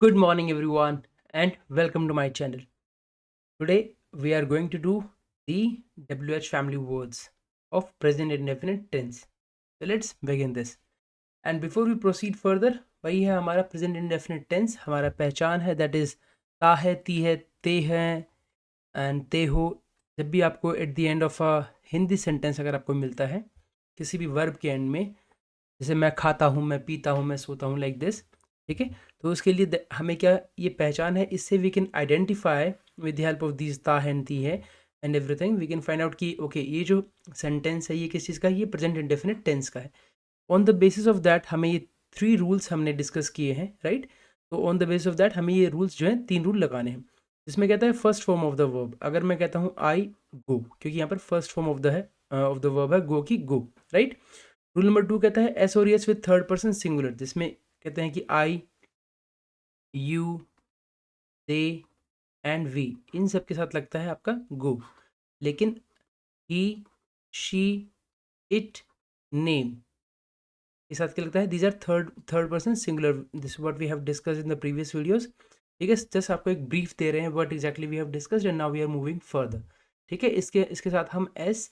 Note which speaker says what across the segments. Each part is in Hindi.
Speaker 1: Good morning, everyone, and welcome to my channel. Today, we are going to do the WH family words of present indefinite tense. So, let's begin this. And before we proceed further, वही है हमारा present indefinite tense. हमारा पहचान है that is ता है, ती है, ते है and ते हो. जब भी आपको at the end of a Hindi sentence अगर आपको मिलता है किसी भी verb के end में, जैसे मैं खाता हूँ, मैं पीता हूँ, मैं सोता हूँ, लाइक दिस, ठीक है। तो उसके लिए हमें क्या ये पहचान है, इससे we can identify with the help of this ता एंड ती है and everything we can find out कि ओके ये जो सेंटेंस है ये किस चीज़ का है, ये प्रेजेंट इंडेफिनिट टेंस का है। On the basis of that हमें ये 3 रूल्स हमने डिस्कस किए हैं, राइट। तो on the basis of that हमें ये रूल्स जो है 3 रूल लगाने हैं, जिसमें कहता है first form of the verb. अगर मैं कहता हूँ आई गो, क्योंकि यहाँ पर first form of the verb है गो की गो, राइट। रूल नंबर 2 कहता है एस और S with third person singular, जिसमें कहते हैं कि आई, यू, दे एंड वी, इन सब के साथ लगता है आपका गो। लेकिन ही, शी, इट, नेम के साथ क्या लगता है, these are third person singular. This what we have discussed in the previous videos. ठीक है, जस्ट आपको एक ब्रीफ दे रहे हैं what exactly we have discussed and now we are moving further. ठीक है, इसके साथ हम एस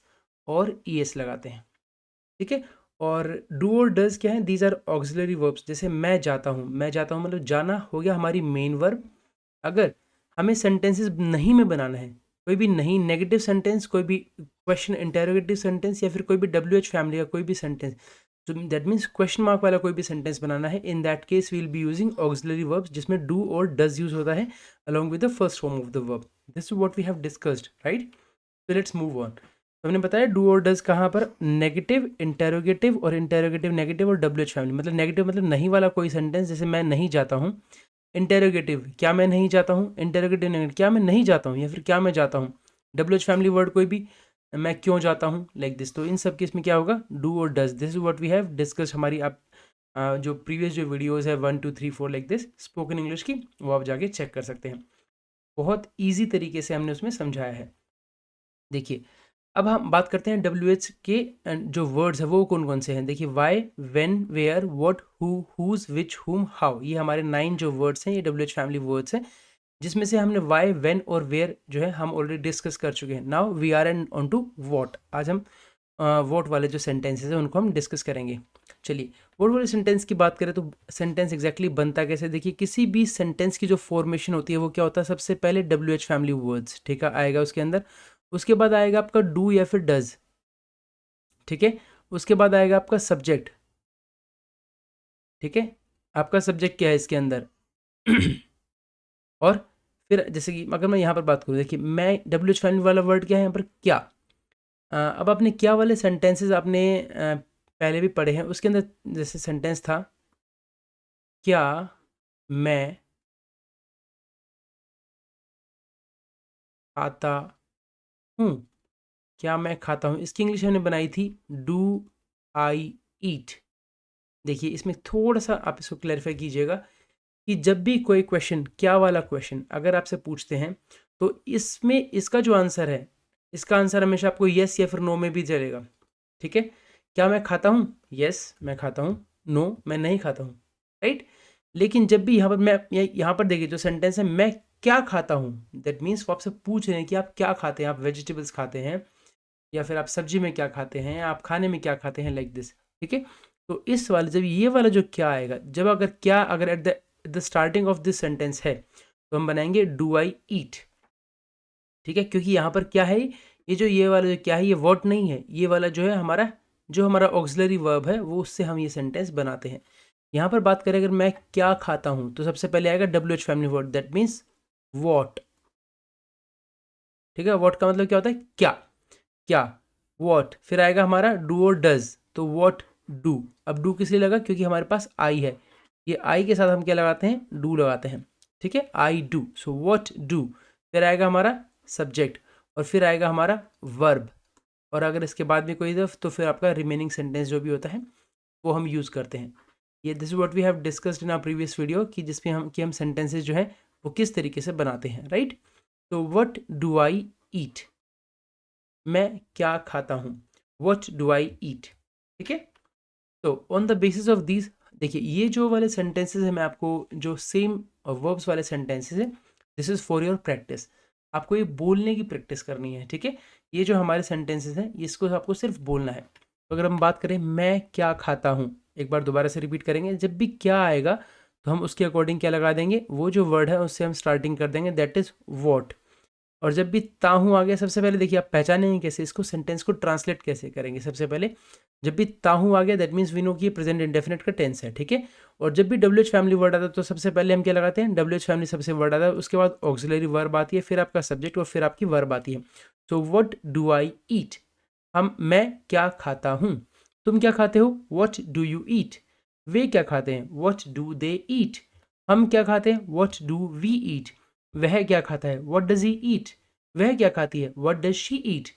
Speaker 1: और ई एस लगाते हैं, ठीक है। और डू और डज क्या है, दीज आर ऑक्सिलरी वर्ब्स। जैसे मैं जाता हूँ, मैं जाता हूँ मतलब जाना हो गया हमारी मेन वर्ब। अगर हमें सेंटेंसेस नहीं में बनाना है, कोई भी नहीं नेगेटिव सेंटेंस, कोई भी क्वेश्चन इंटेरोगेटिव सेंटेंस, या फिर कोई भी डब्ल्यू एच फैमिली का कोई भी सेंटेंस, तो दैट मीन्स क्वेश्चन मार्क वाला कोई भी सेंटेंस बनाना है, in that case we'll be using auxiliary verbs, जिसमें डू और डज यूज होता है along with the first form of the verb. This is what we have discussed, right. तो लेट्स मूव ऑन। तो हमने बताया डू और डज कहाँ पर, नेगेटिव, इंटेरोगेटिव और इंटेरोगेटिव नेगेटिव और डब्ल्यू एच फैमिली। मतलब नेगेटिव मतलब नहीं वाला कोई सेंटेंस, जैसे मैं नहीं जाता हूँ। इंटेरोगेटिव क्या मैं नहीं जाता हूँ, इंटेरोगेटिव नेगेटिव क्या मैं नहीं जाता हूँ या फिर क्या मैं जाता हूँ। डब्ल्यू एच फैमिली वर्ड कोई भी, मैं क्यों जाता हूँ, लाइक दिस। तो इन सब केस में क्या होगा, डू और does. This is what we have discuss. हमारी आप जो प्रीवियस जो वीडियोज़ है 1 2 3 4 लाइक दिस स्पोकन इंग्लिश की, वो आप जाके चेक कर सकते हैं। बहुत ईजी तरीके से हमने उसमें समझाया है। देखिए, अब हम बात करते हैं डब्ल्यू एच के जो वर्ड्स है वो कौन कौन से हैं। देखिए, why, when, where, what, who, whose, which, whom, how, ये हमारे 9 जो वर्ड्स हैं, ये डब्ल्यू एच फैमिली वर्ड्स हैं, जिसमें से हमने वाई, वेन और वेयर जो है हम ऑलरेडी डिस्कस कर चुके हैं। Now we are an on to what. आज हम वॉट वाले जो सेंटेंसेस हैं उनको हम डिस्कस करेंगे। चलिए, वॉट वाले सेंटेंस की बात करें तो सेंटेंस एग्जैक्टली बनता कैसे। देखिए, किसी भी सेंटेंस की जो फॉर्मेशन होती है वो क्या होता है, सबसे पहले डब्ल्यू एच फैमिली वर्ड्स, ठीक है, आएगा उसके अंदर। उसके बाद आएगा आपका डू या फिर डज, ठीक है। उसके बाद आएगा आपका सब्जेक्ट, ठीक है। आपका सब्जेक्ट क्या है इसके अंदर और फिर जैसे कि अगर मैं यहाँ पर बात करूँ, देखिए मैं डब्ल्यू एच फैमिली वाला वर्ड क्या है यहाँ पर, क्या। अब आपने क्या वाले सेंटेंसेस आपने पहले भी पढ़े हैं, उसके अंदर जैसे सेंटेंस था, क्या मैं खाता हूँ, क्या मैं खाता हूँ, इसकी इंग्लिश हमने बनाई थी डू आई ईट। देखिए, इसमें थोड़ा सा आप इसको क्लैरिफाई कीजिएगा कि जब भी कोई क्वेश्चन, क्या वाला क्वेश्चन अगर आपसे पूछते हैं, तो इसमें इसका जो आंसर है, इसका आंसर हमेशा आपको यस या फिर नो में भी चलेगा, ठीक है। क्या मैं खाता हूँ, यस मैं खाता हूँ, नो मैं नहीं खाता हूँ, राइट। लेकिन जब भी यहाँ पर मैं यहाँ पर देखिए जो सेंटेंस है, मैं क्या खाता हूँ, दैट मीन्स वो आपसे पूछ रहे हैं कि आप क्या खाते हैं, आप वेजिटेबल्स खाते हैं या फिर आप सब्जी में क्या खाते हैं, आप खाने में क्या खाते हैं, लाइक दिस, ठीक है। तो इस वाले जब ये वाला जो क्या आएगा, जब अगर क्या अगर at the starting of this sentence है, तो हम बनाएंगे डू आई ईट, ठीक है। क्योंकि यहाँ पर क्या है, ये जो ये वाला जो क्या है, ये वर्ड नहीं है, ये वाला जो है हमारा जो हमारा ऑक्सिलरी वर्ब है, वो उससे हम ये सेंटेंस बनाते हैं। यहाँ पर बात करें अगर मैं क्या खाता हूँ, तो सबसे पहले आएगा W H family word, that means what, ठीक है। वॉट का मतलब क्या होता है, क्या, क्या, वॉट। फिर आएगा हमारा डू और डज, तो वॉट डू। अब डू किस लिए लगा, क्योंकि हमारे पास आई है, ये आई के साथ हम क्या लगाते हैं, डू लगाते हैं, ठीक है, I do, so what do. फिर आएगा हमारा सब्जेक्ट और फिर आएगा हमारा वर्ब, और अगर इसके बाद भी कोई तो फिर आपका रिमेनिंग सेंटेंस जो भी होता है वो हम यूज़ करते हैं। ये this is what we have discussed in our previous video, कि जिसमें हम सेंटेंसेस जो है वो किस तरीके से बनाते हैं, राइट। तो व्हाट डू आई ईट, मैं क्या खाता हूँ, वट डू आई ईट, ठीक है। तो on the basis of these, देखिए ये जो वाले सेंटेंसेस है मैं आपको जो सेम और वर्ब्स वाले सेंटेंसेस है, this is for your practice. आपको ये बोलने की प्रैक्टिस करनी है, ठीक है। ये जो हमारे सेंटेंसेस हैं इसको आपको सिर्फ बोलना है। तो अगर हम बात करें मैं क्या खाता हूँ, एक बार दोबारा से रिपीट करेंगे। जब भी क्या आएगा तो हम उसके अकॉर्डिंग क्या लगा देंगे, वो जो वर्ड है उससे हम स्टार्टिंग कर देंगे, दैट इज़ वॉट। और जब भी ताहू आ गया, सबसे पहले देखिए आप पहचानेंगे कैसे इसको, सेंटेंस को ट्रांसलेट कैसे करेंगे। सबसे पहले जब भी ताहू आ गया दैट मीन्स वी नो कि ये प्रेजेंट इंडेफिनिट का टेंस है, ठीक है। और जब भी डब्ल्यू एच फैमिली वर्ड आता है तो सबसे पहले हम क्या लगाते हैं, डब्ल्यू एच फैमिली सबसे वर्ड आता है, उसके बाद ऑक्सिलरी वर्ब आती है, फिर आपका सब्जेक्ट और फिर आपकी वर्ब आती है। सो व्हाट डू आई ईट, मैं क्या खाता हूँ। तुम क्या खाते हो, व्हाट डू यू ईट। वे क्या खाते हैं, व्हाट डू दे ईट। हम क्या खाते हैं, व्हाट डू वी ईट। वह क्या खाता है, व्हाट डज ही ईट। वह क्या खाती है, व्हाट डज शी ईट।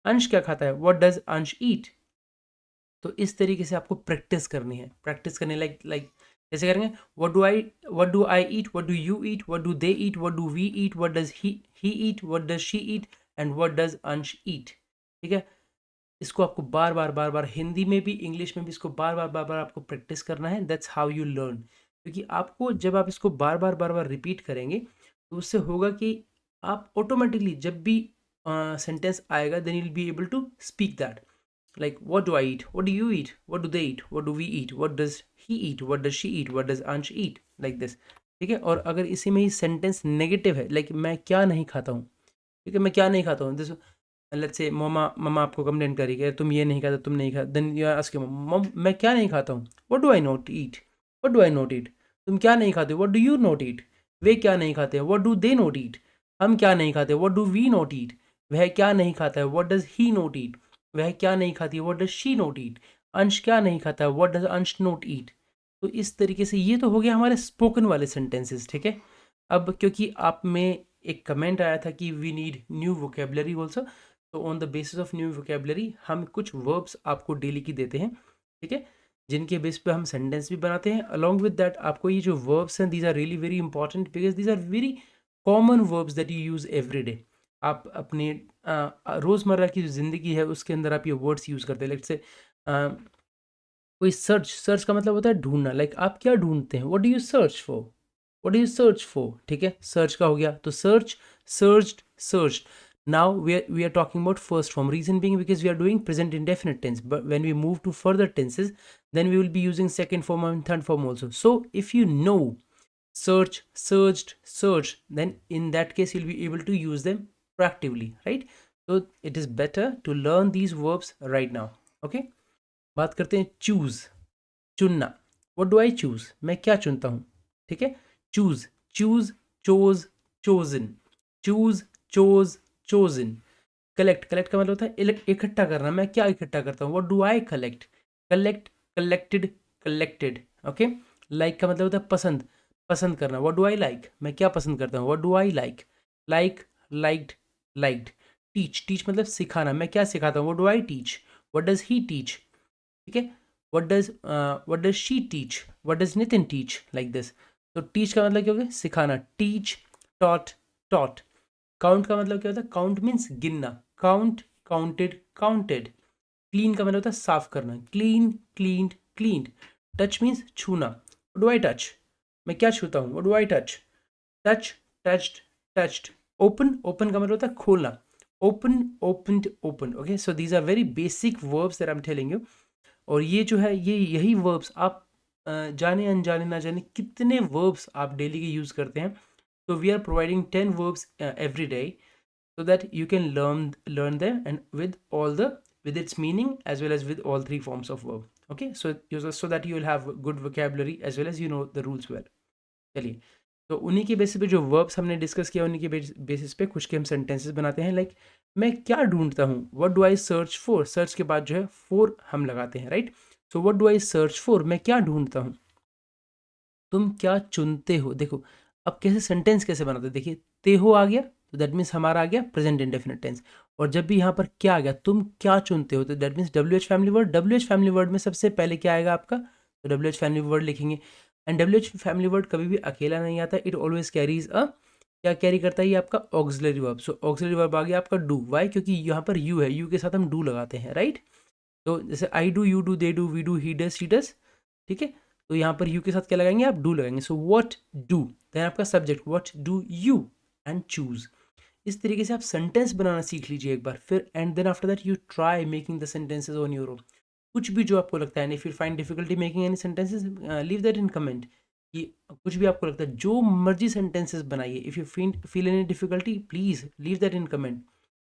Speaker 1: अंश क्या खाता है, व्हाट डज अंश ईट। तो इस तरीके से आपको प्रैक्टिस करनी है। प्रैक्टिस करने लाइक कैसे करेंगे, what do I eat, what do you eat, what do they eat, what do we eat, what does he eat, what does she eat and what does Ansh eat, ठीक है। इसको आपको बार बार हिंदी में भी इंग्लिश में भी इसको बार बार आपको प्रैक्टिस करना है। That's how you learn. क्योंकि आपको जब आप इसको बार बार रिपीट करेंगे तो उससे होगा कि आप ऑटोमेटिकली जब भी सेंटेंस आएगा then you will be able to speak that. Like what do I eat, what do you eat, what do they eat, what do we eat, what does he eat, what does she eat, what does Ansh eat, like this, ठीक है। और अगर इसी में ही सेंटेंस नेगेटिव है, लाइक मैं क्या नहीं खाता हूँ, ठीक है, मैं क्या नहीं खाता हूँ, दिस लेट्स से मम्मा मम्मा आपको कंप्लेंट करी कि तुम ये नहीं खाता, तुम नहीं खाता, देन यू आर आस्किंग मम मैं क्या नहीं खाता हूँ, what do I not eat, what do I not eat. तुम क्या नहीं खाते, what do you not eat. वे क्या नहीं खाते, what do they not eat. हम क्या नहीं खाते, what do we not eat. वह क्या नहीं खाता है, what does he not eat. वह क्या नहीं खाती, what does she not eat. अंश क्या नहीं खाता है, व्हाट डज अंश नॉट ईट। तो इस तरीके से ये तो हो गया हमारे स्पोकन वाले सेंटेंसेस, ठीक है। अब क्योंकि आप में एक कमेंट आया था कि we need new vocabulary also, तो on the basis of new vocabulary हम कुछ वर्ब्स आपको डेली की देते हैं, ठीक है, जिनके बेस पे हम सेंटेंस भी बनाते हैं। अलॉन्ग विद दैट आपको ये जो वर्ब्स हैं these are really very important because these are very common verbs that you use every day. आप अपने रोज़मर्रा की जो ज़िंदगी है उसके अंदर आप ये वर्ड्स यूज़ करते हैं। लेट्स से कोई सर्च, सर्च का मतलब होता है ढूंढना, लाइक आप क्या ढूंढते हैं, what do you search for, what do you search for, ठीक है। सर्च का हो गया तो search, searched, searched. Now we are talking about first form, reason being because we are doing present indefinite tense, but when we move to further tenses then we will be using second form and third form also. So if you know search, searched, searched, then in that case you'll be able to use them proactively, right? So it is better to learn these verbs right now. Okay, बात करते हैं चूज, चुनना। व्हाट डू आई चूज, मैं क्या चुनता हूँ, ठीक है। Choose, choose, chose, chosen, choose, chose, chosen. Collect, collect का मतलब होता है इकट्ठा करना, मैं क्या इकट्ठा करता हूँ, what do I collect, collect, collected, collected, okay. Like का मतलब होता है पसंद, पसंद करना, व्हाट डू आई लाइक, मैं क्या पसंद करता हूँ, what do I like, like, liked, liked. Teach, teach मतलब सिखाना, मैं क्या सिखाता हूँ, what do I teach, what does he teach, ठीक है। What does she teach, what does Nitin teach, like this. तो टीच का मतलब क्या हो गया, सिखाना, टीच, टॉट, टॉट। काउंट का मतलब क्या होता है, काउंट मीन्स गिनना, काउंट, काउंटेड, काउंटेड। क्लीन का मतलब होता है साफ करना, clean, cleaned, cleaned. Touch means छूना, व्हाट डू आई टच, मैं क्या छूता हूँ, what do I touch, touch, touched, touched. Open, open का मतलब होता है खोलना, open, opened, open, okay. So these are very basic verbs that I am telling you. और ये जो है ये यही वर्ब्स आप जाने अनजाने ना जाने कितने वर्ब्स आप डेली के यूज़ करते हैं। तो we are providing 10 verbs every day so that you can learn them and with all the with its meaning as well as with all three forms of verb. Okay, so that you will have good vocabulary as well as you know the rules well. चलिए, तो उन्हीं के बेसिस पे जो वर्ब्स हमने डिस्कस किया उन्हीं के बेसिस पे कुछ के हम सेंटेंसेस बनाते हैं। लाइक मैं क्या ढूंढता हूँ, what do I search for, search के बाद जो है फॉर हम लगाते हैं, right. So what do I search for, मैं क्या ढूंढता हूँ। तुम क्या चुनते हो, देखो अब कैसे सेंटेंस कैसे बनाते, देखिए ते हो आ गया तो दैट मीन्स हमारा आ गया प्रेजेंट इंडेफिनिट टेंस। और जब भी यहाँ पर क्या आ गया, तुम क्या चुनते हो, तो that means W H family word. W H family word में सबसे पहले क्या आएगा आपका, तो डब्ल्यू एच फैमिली वर्ड लिखेंगे। And W H family word कभी भी अकेला नहीं आता, इट ऑलवेज कैरीज अ, क्या कैरी करता है ये आपका ऑक्सिलरी वर्ब। सो ऑक्सिलरी वर्ब आ गया आपका डू, वाई क्योंकि यहाँ पर यू है, यू के साथ हम डू लगाते हैं, राइट। तो जैसे I do, you do, they do, we do, he does, she does, ठीक है। तो यहाँ पर यू के साथ क्या लगाएंगे आप, डू लगाएंगे। सो व्हाट डू देन आपका subject what do you and choose. इस तरीके से आप सेंटेंस बनाना सीख लीजिए एक बार, फिर and then after that you try making the sentences on your own. कुछ भी जो आपको लगता है, if you find difficulty making any sentences, leave that in comment, कि कुछ भी आपको लगता है जो मर्जी सेंटेंसेस बनाइए। If you feel any difficulty please leave that in comment,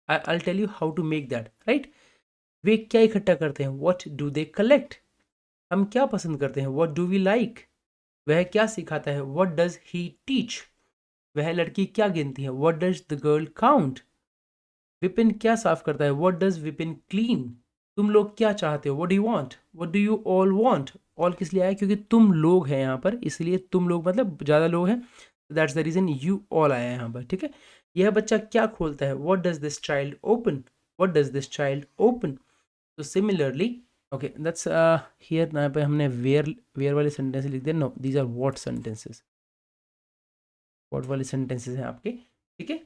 Speaker 1: I tell you how to make that, right. वे क्या इकट्ठा करते हैं, व्हाट डू दे कलेक्ट। हम क्या पसंद करते हैं, व्हाट डू वी लाइक। वह क्या सिखाता है, व्हाट डज ही टीच। वह लड़की क्या गिनती है, what does the girl count. Vipin क्या साफ करता है, व्हाट डज विपिन क्लीन। तुम लोग क्या चाहते हो, what do you want, what do you all want. All किस लिए आया, क्योंकि तुम लोग हैं यहाँ पर, इसलिए तुम लोग मतलब ज़्यादा लोग हैं, that's the reason you all आया है यहाँ पर, ठीक है। यह बच्चा क्या खोलता है, what does this child open, what does this child open. तो सिमिलरली ओके दैट्स हियर, यहाँ पे हमने वेयर वाले सेंटेंस लिख दिया, no these are what sentences, what वाले सेंटेंसेस हैं आपके, ठीक है।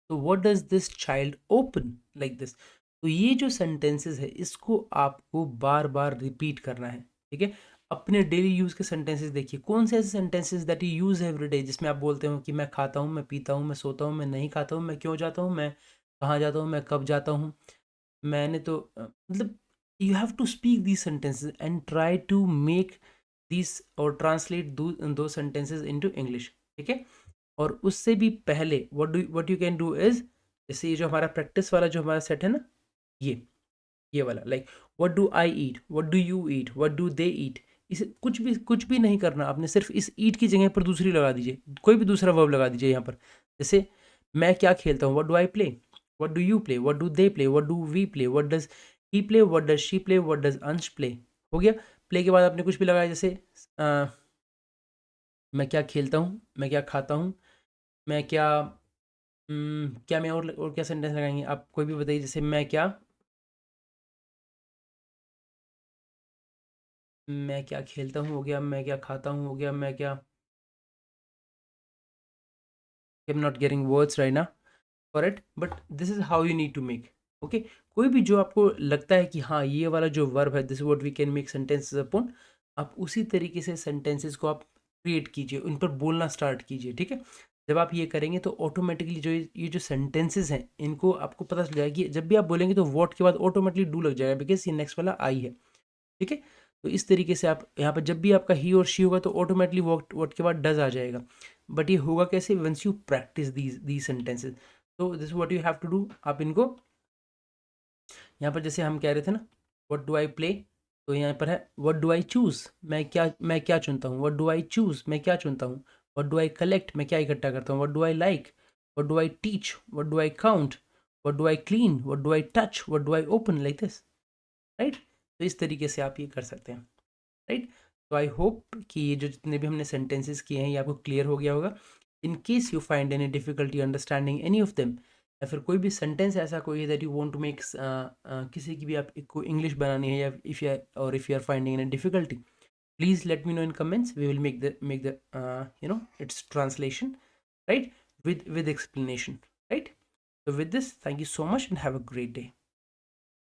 Speaker 1: तो what does this child open like this. तो ये जो सेंटेंसेस है इसको आपको बार बार रिपीट करना है, ठीक है। अपने डेली यूज के सेंटेंसेस देखिए, कौन से ऐसे sentences that you use every day, जिसमें आप बोलते हो कि मैं खाता हूँ, मैं पीता हूँ, मैं सोता हूँ, मैं नहीं खाता हूँ, मैं क्यों जाता हूँ, मैं कहाँ जाता हूँ, मैं कब जाता हूँ, मैंने तो मतलब you have to speak these sentences and try to make this और ट्रांसलेट दो सेंटेंसेस इनटू इंग्लिश, ठीक है। और उससे भी पहले what you can do is, जैसे ये जो हमारा प्रैक्टिस वाला जो हमारा सेट है ना, ये वाला like what do I eat, what do you eat, what do they eat. इसे कुछ भी नहीं करना आपने, सिर्फ इस ईट की जगह पर दूसरी लगा दीजिए, कोई भी दूसरा वर्ब लगा दीजिए यहाँ पर। जैसे मैं क्या खेलता हूँ, what do I play, what do you play, what do they play, what do we play, what does he play, what does she play, what does Ansh play. हो गया। प्ले के बाद आपने कुछ भी लगाया, जैसे अ, मैं क्या खेलता हूँ, मैं क्या खाता हूँ, मैं क्या क्या मैं और क्या सेंटेंस लगाएंगे, आप कोई भी बताइए। जैसे मैं क्या खेलता हूँ हो गया, मैं क्या खाता हूँ हो गया, मैं क्या, I am not getting words right ना for it, but this is how you need to make, okay. कोई भी जो आपको लगता है कि हाँ ये वाला जो वर्ब है, this is what we can make sentences upon, आप उसी तरीके से सेंटेंसेस को आप क्रिएट कीजिए, उन पर बोलना स्टार्ट कीजिए, ठीक है। जब आप ये करेंगे तो ऑटोमेटिकली जो ये जो सेंटेंसेस हैं इनको आपको पता चल जाएगा कि जब भी आप बोलेंगे तो वॉट के बाद ऑटोमेटिकली डू लग जाएगा, बिकॉज ये नेक्स्ट वाला आई है, ठीक है। तो इस तरीके से आप यहाँ पर जब भी आपका ही और शी होगा तो ऑटोमेटिकली वॉट के बाद डज आ जाएगा। बट ये होगा कैसे, once you practice these sentences. तो this what you have to do, आप इनको यहाँ पर जैसे हम कह रहे थे ना, व्हाट डू आई प्ले, तो यहाँ पर है व्हाट डू आई चूज, मैं क्या चुनता हूँ, व्हाट डू आई चूज, मैं क्या चुनता हूँ, व्हाट डू आई कलेक्ट, मैं क्या इकट्ठा करता हूँ, what do I like, what do I teach, what do I count, what do I clean, what do I touch, what do I open, like this, right. तो इस तरीके से आप ये कर सकते हैं, राइट। तो आई होप कि ये जो जितने भी हमने सेंटेंसेस किए हैं ये आपको क्लियर हो गया होगा। In case you find any difficulty understanding any of them, या फिर कोई भी सेंटेंस ऐसा कोई है that you want to make, किसी की भी आप को इंग्लिश बनानी है, या if you are finding any difficulty, please let me know in comments, we will make the its translation, right, with explanation, right? So with this, thank you so much and have a great day.